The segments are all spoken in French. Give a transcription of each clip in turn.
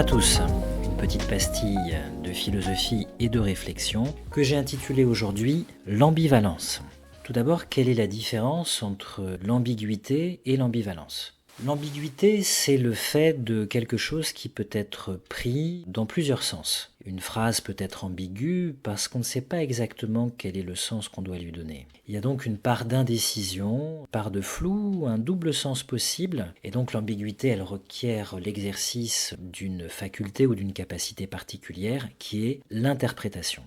à tous, une petite pastille de philosophie et de réflexion que j'ai intitulée aujourd'hui l'ambivalence. Tout d'abord, quelle est la différence entre l'ambiguïté et l'ambivalence ? L'ambiguïté, c'est le fait de quelque chose qui peut être pris dans plusieurs sens. Une phrase peut être ambiguë parce qu'on ne sait pas exactement quel est le sens qu'on doit lui donner. Il y a donc une part d'indécision, une part de flou, un double sens possible, et donc l'ambiguïté, elle requiert l'exercice d'une faculté ou d'une capacité particulière qui est l'interprétation.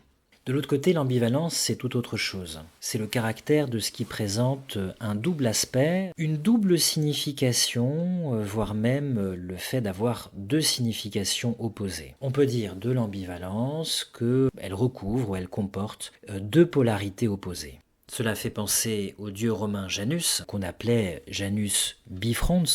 De l'autre côté, l'ambivalence, c'est tout autre chose. C'est le caractère de ce qui présente un double aspect, une double signification, voire même le fait d'avoir deux significations opposées. On peut dire de l'ambivalence qu'elle recouvre ou elle comporte deux polarités opposées. Cela fait penser au dieu romain Janus, qu'on appelait Janus bifrons,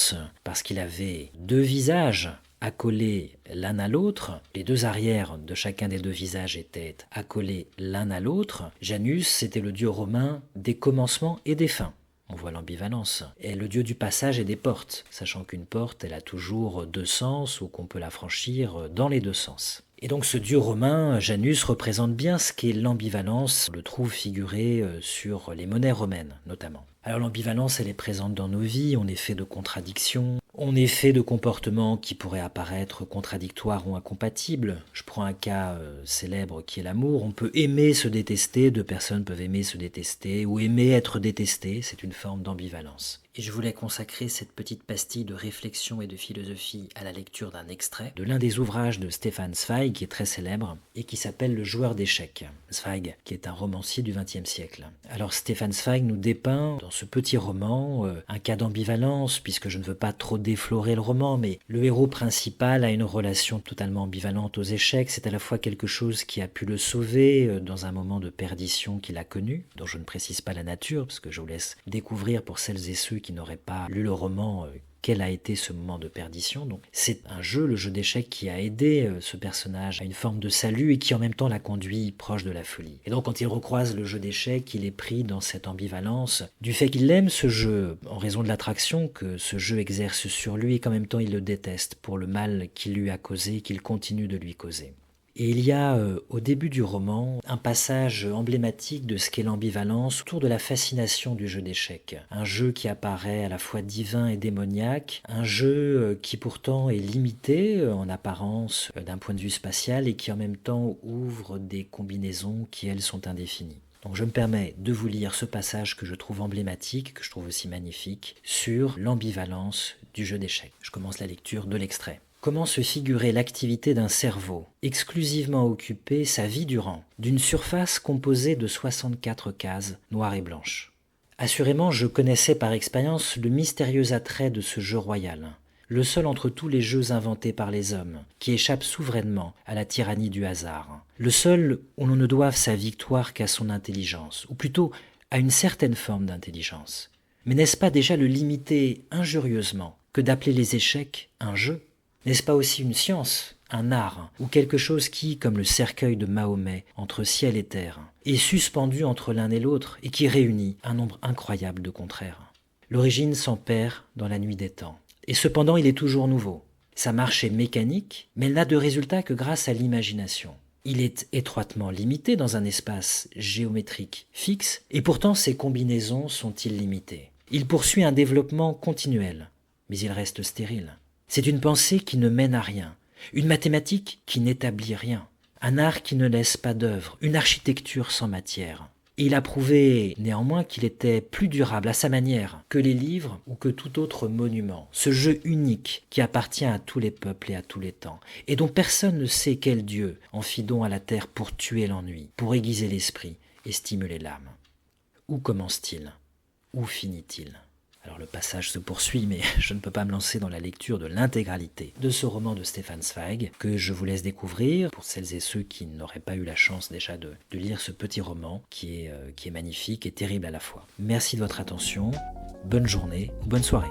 parce qu'il avait deux visages accolés l'un à l'autre, les deux arrières de chacun des deux visages étaient accolés l'un à l'autre. Janus, c'était le dieu romain des commencements et des fins. On voit l'ambivalence. Et le dieu du passage et des portes, sachant qu'une porte, elle a toujours deux sens ou qu'on peut la franchir dans les deux sens. Et donc ce dieu romain, Janus, représente bien ce qu'est l'ambivalence. On le trouve figuré sur les monnaies romaines, notamment. Alors l'ambivalence, elle est présente dans nos vies, on est fait de contradictions, on est fait de comportements qui pourraient apparaître contradictoires ou incompatibles. Je prends un cas célèbre qui est l'amour. On peut aimer se détester, deux personnes peuvent aimer se détester, ou aimer être détesté, c'est une forme d'ambivalence. Et je voulais consacrer cette petite pastille de réflexion et de philosophie à la lecture d'un extrait de l'un des ouvrages de Stefan Zweig, qui est très célèbre, et qui s'appelle Le joueur d'échecs. Zweig, qui est un romancier du XXe siècle. Alors Stefan Zweig nous dépeint dans ce petit roman un cas d'ambivalence, puisque je ne veux pas trop déflorer le roman, mais le héros principal a une relation totalement ambivalente aux échecs. C'est à la fois quelque chose qui a pu le sauver dans un moment de perdition qu'il a connu, dont je ne précise pas la nature, parce que je vous laisse découvrir pour celles et ceux qui n'auraient pas lu le roman quel a été ce moment de perdition. Donc c'est un jeu, le jeu d'échecs, qui a aidé ce personnage à une forme de salut et qui en même temps l'a conduit proche de la folie. Et donc quand il recroise le jeu d'échecs, il est pris dans cette ambivalence du fait qu'il aime ce jeu en raison de l'attraction que ce jeu exerce sur lui et qu'en même temps il le déteste pour le mal qu'il lui a causé, qu'il continue de lui causer. Et il y a au début du roman un passage emblématique de ce qu'est l'ambivalence autour de la fascination du jeu d'échecs. Un jeu qui apparaît à la fois divin et démoniaque, un jeu qui pourtant est limité en apparence d'un point de vue spatial et qui en même temps ouvre des combinaisons qui elles sont indéfinies. Donc je me permets de vous lire ce passage que je trouve emblématique, que je trouve aussi magnifique, sur l'ambivalence du jeu d'échecs. Je commence la lecture de l'extrait. Comment se figurer l'activité d'un cerveau, exclusivement occupé sa vie durant, d'une surface composée de 64 cases noires et blanches? Assurément, je connaissais par expérience le mystérieux attrait de ce jeu royal, le seul entre tous les jeux inventés par les hommes, qui échappe souverainement à la tyrannie du hasard, le seul où l'on ne doive sa victoire qu'à son intelligence, ou plutôt à une certaine forme d'intelligence. Mais n'est-ce pas déjà le limiter injurieusement que d'appeler les échecs un jeu ? N'est-ce pas aussi une science, un art, ou quelque chose qui, comme le cercueil de Mahomet, entre ciel et terre, est suspendu entre l'un et l'autre et qui réunit un nombre incroyable de contraires? L'origine s'en perd dans la nuit des temps. Et cependant, il est toujours nouveau. Sa marche est mécanique, mais elle n'a de résultat que grâce à l'imagination. Il est étroitement limité dans un espace géométrique fixe, et pourtant ses combinaisons sont illimitées. Il poursuit un développement continuel, mais il reste stérile. C'est une pensée qui ne mène à rien, une mathématique qui n'établit rien, un art qui ne laisse pas d'œuvre, une architecture sans matière. Et il a prouvé néanmoins qu'il était plus durable à sa manière que les livres ou que tout autre monument. Ce jeu unique qui appartient à tous les peuples et à tous les temps, et dont personne ne sait quel Dieu en fit don à la terre pour tuer l'ennui, pour aiguiser l'esprit et stimuler l'âme. Où commence-t-il? Où finit-il? Alors le passage se poursuit, mais je ne peux pas me lancer dans la lecture de l'intégralité de ce roman de Stefan Zweig, que je vous laisse découvrir pour celles et ceux qui n'auraient pas eu la chance déjà de lire ce petit roman qui est magnifique et terrible à la fois. Merci de votre attention, bonne journée, bonne soirée.